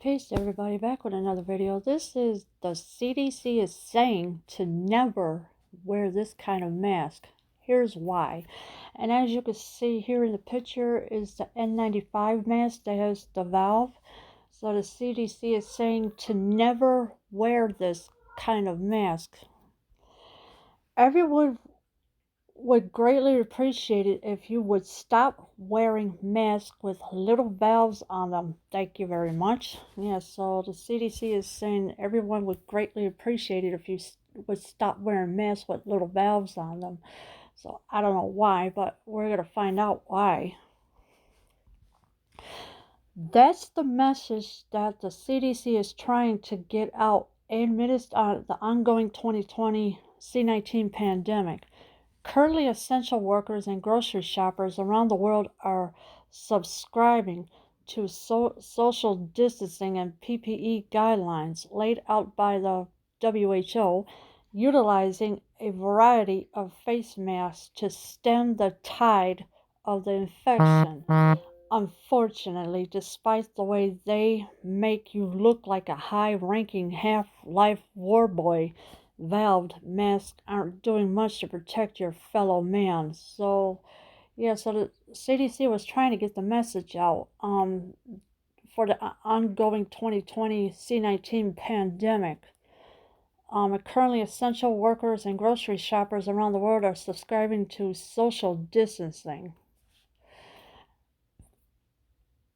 Peace everybody, back with another video. This is the CDC is saying to never wear this kind of mask. Here's why. And as you can see here in the picture is the N95 mask that has the valve. So the CDC is saying to never wear this kind of mask. Everyone would greatly appreciate it if you would stop wearing masks with little valves on them. Thank you very much. Yeah, so the CDC is saying everyone would greatly appreciate it if you would stop wearing masks with little valves on them. So I don't know why, but we're going to find out why. That's the message that the CDC is trying to get out amidst the ongoing 2020 C-19 pandemic. Currently, essential workers and grocery shoppers around the world are subscribing to social distancing and PPE guidelines laid out by the WHO, utilizing a variety of face masks to stem the tide of the infection. Unfortunately, despite the way they make you look like a high-ranking half-life war boy, valved masks aren't doing much to protect your fellow man. So the CDC was trying to get the message out for the ongoing 2020 C-19 pandemic. Currently, essential workers and grocery shoppers around the world are subscribing to social distancing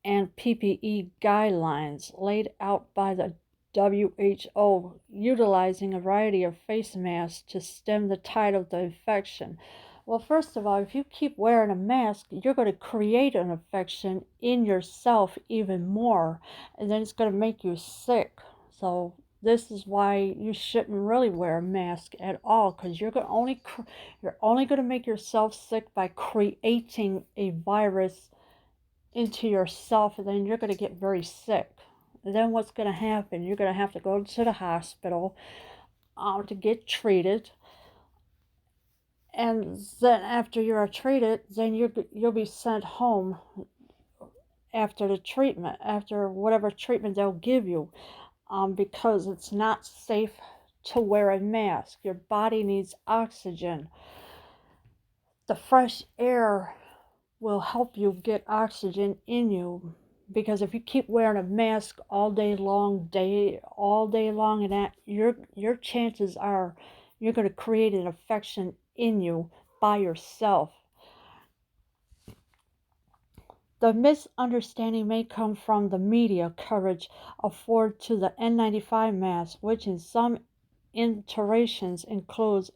and PPE guidelines laid out by the WHO, utilizing a variety of face masks to stem the tide of the infection. Well, first of all, if you keep wearing a mask, you're going to create an infection in yourself even more, and then it's going to make you sick. So this is why you shouldn't really wear a mask at all, because you're only going to make yourself sick by creating a virus into yourself, and then you're going to get very sick. And then what's going to happen? You're going to have to go to the hospital to get treated, and then after you are treated, then you'll be sent home after the treatment, after whatever treatment they'll give you, because it's not safe to wear a mask. Your body needs oxygen. The fresh air will help you get oxygen in you, because if you keep wearing a mask all day long, and that your chances are you're going to create an infection in you by yourself. The misunderstanding may come from the media coverage afforded to the N95 mask, which in some iterations includes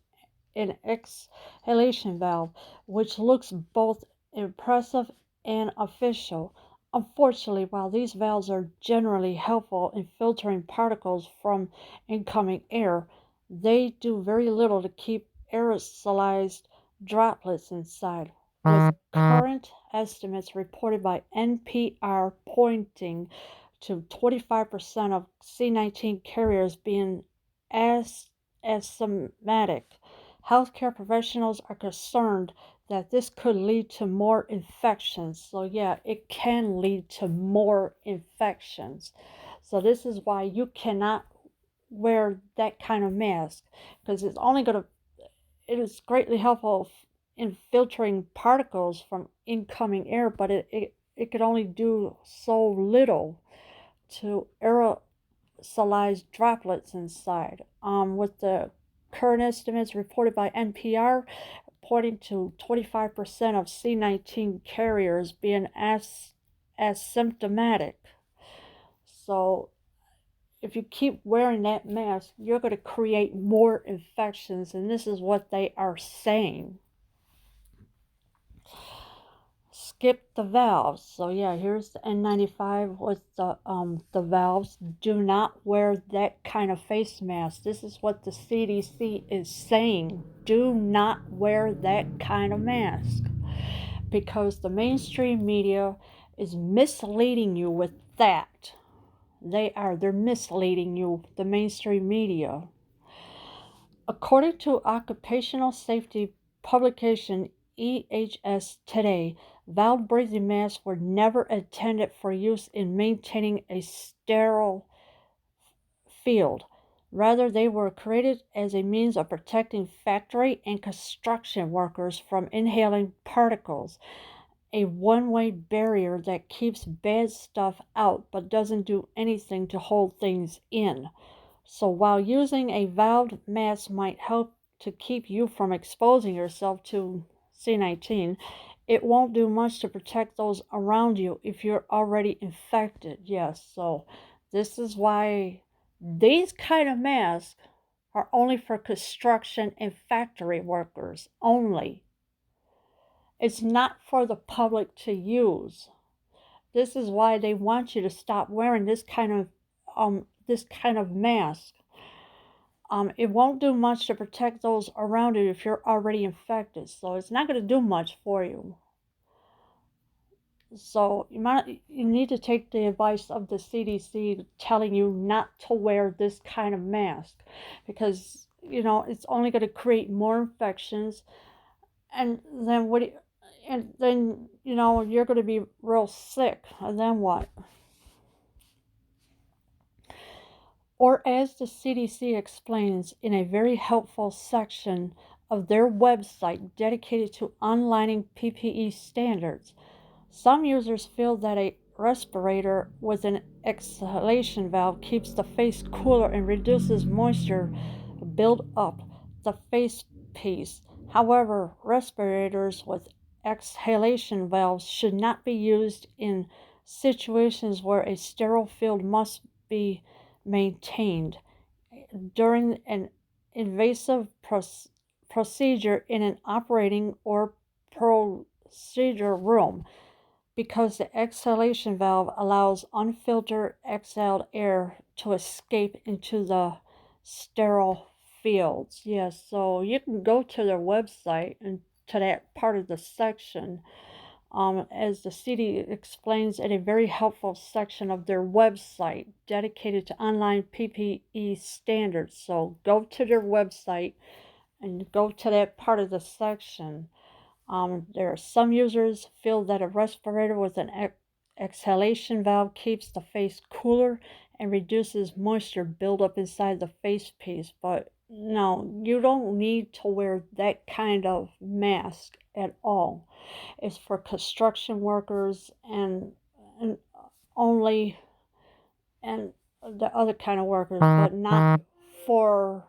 an exhalation valve, which looks both impressive and official. Unfortunately, while these valves are generally helpful in filtering particles from incoming air, they do very little to keep aerosolized droplets inside, with current estimates reported by NPR pointing to 25% of C-19 carriers being asymptomatic. Healthcare professionals are concerned that this could lead to more infections. So yeah, it can lead to more infections. So this is why you cannot wear that kind of mask, because it is greatly helpful in filtering particles from incoming air, but it could only do so little to aerosolize droplets inside. With the current estimates reported by NPR pointing to 25% of C-19 carriers being asymptomatic. So if you keep wearing that mask, you're going to create more infections, and this is what they are saying. Skip the valves. So yeah, here's the N95 with the valves. Do not wear that kind of face mask. This is what the CDC is saying. Do not wear that kind of mask, because the mainstream media is misleading you with that. They're misleading you, the mainstream media. According to occupational safety publication EHS Today, Valve breathing masks were never intended for use in maintaining a sterile field. Rather, they were created as a means of protecting factory and construction workers from inhaling particles, a one-way barrier that keeps bad stuff out but doesn't do anything to hold things in. So while using a valved mask might help to keep you from exposing yourself to C19, it won't do much to protect those around you if you're already infected. Yes, so this is why these kind of masks are only for construction and factory workers only. It's not for the public to use. This is why they want you to stop wearing this kind of mask. It won't do much to protect those around you if you're already infected, so it's not going to do much for you. So you need to take the advice of the CDC telling you not to wear this kind of mask, because it's only going to create more infections, and then you're going to be real sick, and then what? Or as the CDC explains in a very helpful section of their website dedicated to onlining PPE standards, some users feel that a respirator with an exhalation valve keeps the face cooler and reduces moisture build up the face piece. However, respirators with exhalation valves should not be used in situations where a sterile field must be maintained. During an invasive procedure in an operating or procedure room, because the exhalation valve allows unfiltered exhaled air to escape into the sterile fields. Yes, so you can go to their website and to that part of the section, as the CD explains in a very helpful section of their website dedicated to online PPE standards. So go to their website and go to that part of the section. There are some users feel that a respirator with an exhalation valve keeps the face cooler and reduces moisture buildup inside the face piece, but no, you don't need to wear that kind of mask at all. It's for construction workers and only, and the other kind of workers, but not for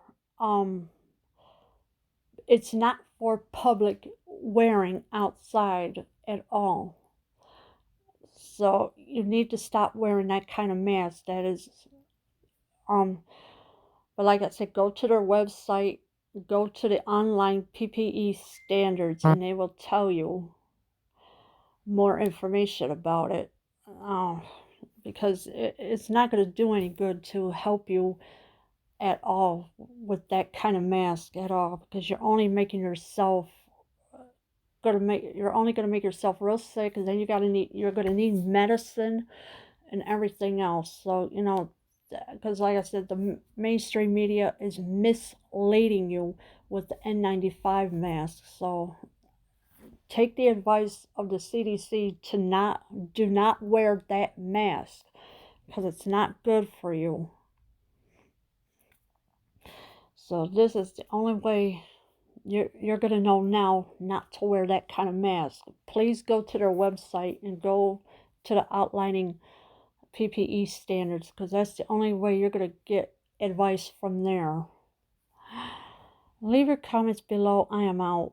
it's not for public wearing outside at all. So you need to stop wearing that kind of mask. That is, but like I said, go to their website, go to the online PPE standards, and they will tell you more information about it. Because it's not going to do any good to help you at all with that kind of mask at all, because you're only making yourself you're only going to make yourself real sick, and then you're going to need medicine and everything else. So because like I said, the mainstream media is misleading you with the N95 mask. So take the advice of the CDC to do not wear that mask, because it's not good for you. So this is the only way you're going to know now not to wear that kind of mask. Please go to their website and go to the outlining PPE standards, because that's the only way you're going to get advice from there. Leave your comments below. I am out.